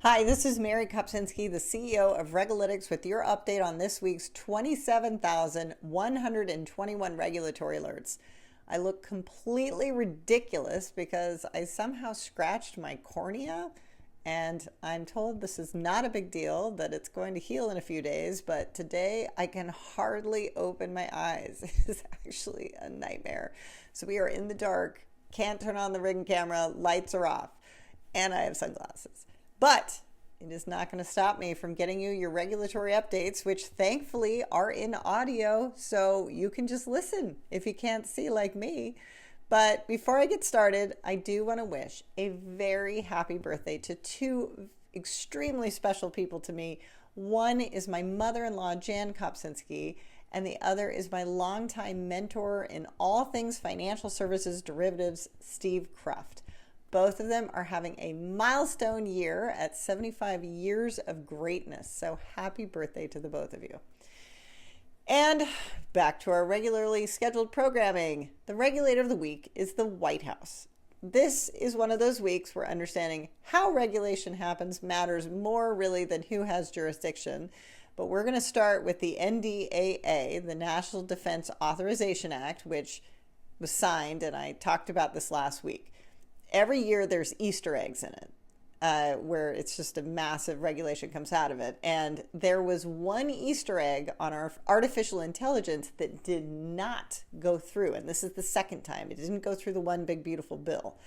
Hi, this is Mary Kopczynski, the CEO of RegAlytics, with your update on this week's 27,121 regulatory alerts. I look completely ridiculous because I somehow scratched my cornea, and I'm told this is not a big deal, that it's going to heal in a few days, but today I can hardly open my eyes. It is actually a nightmare. So we are in the dark, can't turn on the ring camera, lights are off, and I have sunglasses. But it is not going to stop me from getting you your regulatory updates, which thankfully are in audio, so you can just listen if you can't see like me. But before I get started, I do want to wish a very happy birthday to two extremely special people to me. One is my mother-in-law, Jan Kopczynski, and the other is my longtime mentor in all things financial services derivatives, Steve Cruft. Both of them are having a milestone year at 75 years of greatness. So happy birthday to the both of you. And back to our regularly scheduled programming. The regulator of the week is the White House. This is one of those weeks where understanding how regulation happens matters more really than who has jurisdiction. But we're going to start with the NDAA, the National Defense Authorization Act, which was signed, and I talked about this last week. Every year there's Easter eggs in it, where it's just a massive regulation comes out of it. And there was one Easter egg on our artificial intelligence that did not go through. And this is the second time. It didn't go through the one big beautiful bill.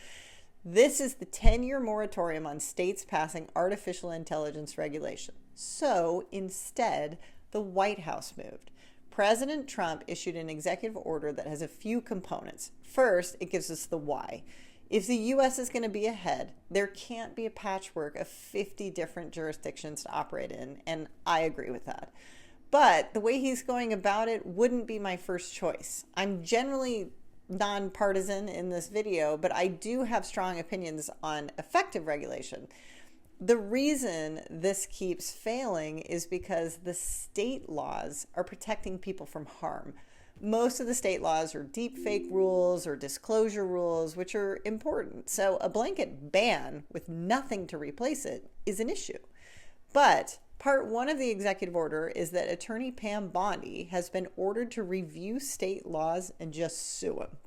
This is the 10-year moratorium on states passing artificial intelligence regulation. So instead, the White House moved. President Trump issued an executive order that has a few components. First, it gives us the why. If the U.S. is going to be ahead, there can't be a patchwork of 50 different jurisdictions to operate in, and I agree with that. But the way he's going about it wouldn't be my first choice. I'm generally nonpartisan in this video, but I do have strong opinions on effective regulation. The reason this keeps failing is because the state laws are protecting people from harm. Most of the state laws are deep fake rules or disclosure rules, which are important. So a blanket ban with nothing to replace it is an issue. But part one of the executive order is that Attorney Pam Bondi has been ordered to review state laws and just sue them.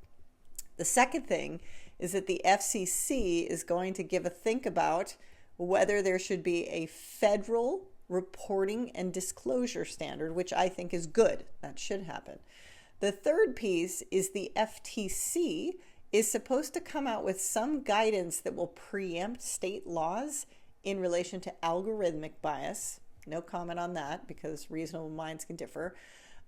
The second thing is that the FCC is going to give a think about whether there should be a federal reporting and disclosure standard, which I think is good. That should happen. The third piece is the FTC is supposed to come out with some guidance that will preempt state laws in relation to algorithmic bias. No comment on that because reasonable minds can differ.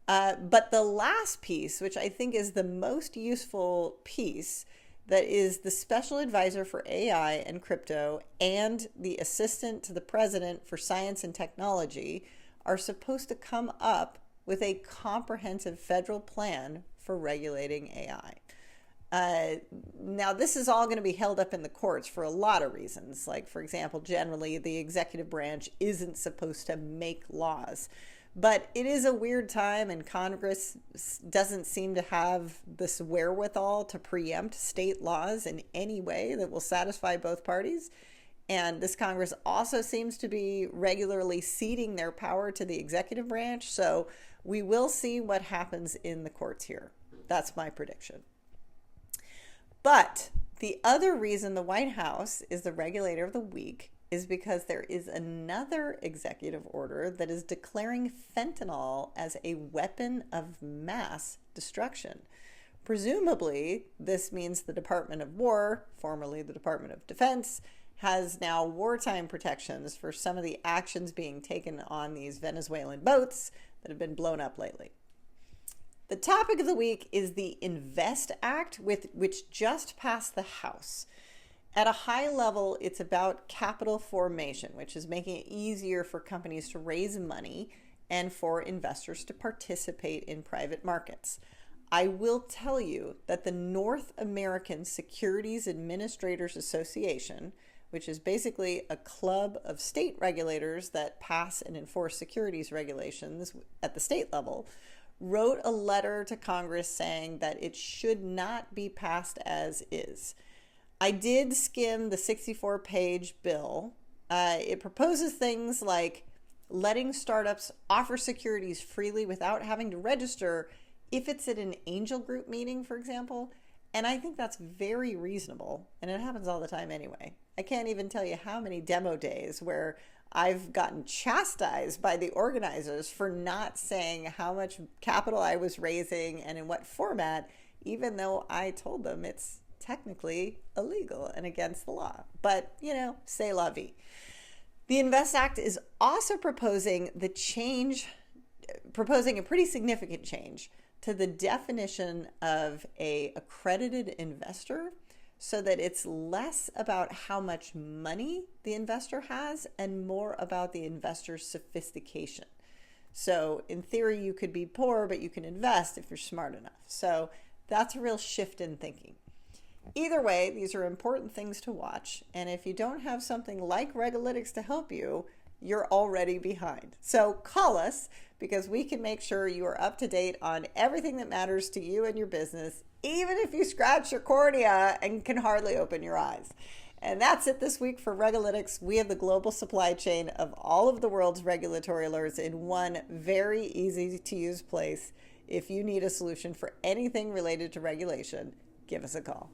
But the last piece, which I think is the most useful piece, that is the special advisor for AI and crypto and the assistant to the president for science and technology, are supposed to come up with a comprehensive federal plan for regulating AI. Now, this is all going to be held up in the courts for a lot of reasons. Like, for example, generally, the executive branch isn't supposed to make laws. But it is a weird time, and Congress doesn't seem to have this wherewithal to preempt state laws in any way that will satisfy both parties. And this Congress also seems to be regularly ceding their power to the executive branch. So we will see what happens in the courts here. That's my prediction. But the other reason the White House is the regulator of the week is because there is another executive order that is declaring fentanyl as a weapon of mass destruction. Presumably, this means the Department of War, formerly the Department of Defense, has now wartime protections for some of the actions being taken on these Venezuelan boats that have been blown up lately. The topic of the week is the INVEST Act, which just passed the House. At a high level, it's about capital formation, which is making it easier for companies to raise money and for investors to participate in private markets. I will tell you that the North American Securities Administrators Association, which is basically a club of state regulators that pass and enforce securities regulations at the state level, wrote a letter to Congress saying that it should not be passed as is. I did skim the 64-page bill It proposes things like letting startups offer securities freely without having to register if it's at an angel group meeting, for example. And I think that's very reasonable. And it happens all the time anyway. I can't even tell you how many demo days where I've gotten chastised by the organizers for not saying how much capital I was raising and in what format, even though I told them it's technically illegal and against the law. But, c'est la vie. The INVEST Act is also proposing a pretty significant change to the definition of an accredited investor, so that it's less about how much money the investor has and more about the investor's sophistication. So in theory, you could be poor, but you can invest if you're smart enough. So that's a real shift in thinking. Either way, these are important things to watch. And if you don't have something like RegAlytics to help you, you're already behind. So call us, because we can make sure you are up to date on everything that matters to you and your business, even if you scratch your cornea and can hardly open your eyes. And that's it this week for RegAlytics. We have the global supply chain of all of the world's regulatory alerts in one very easy to use place. If you need a solution for anything related to regulation, give us a call.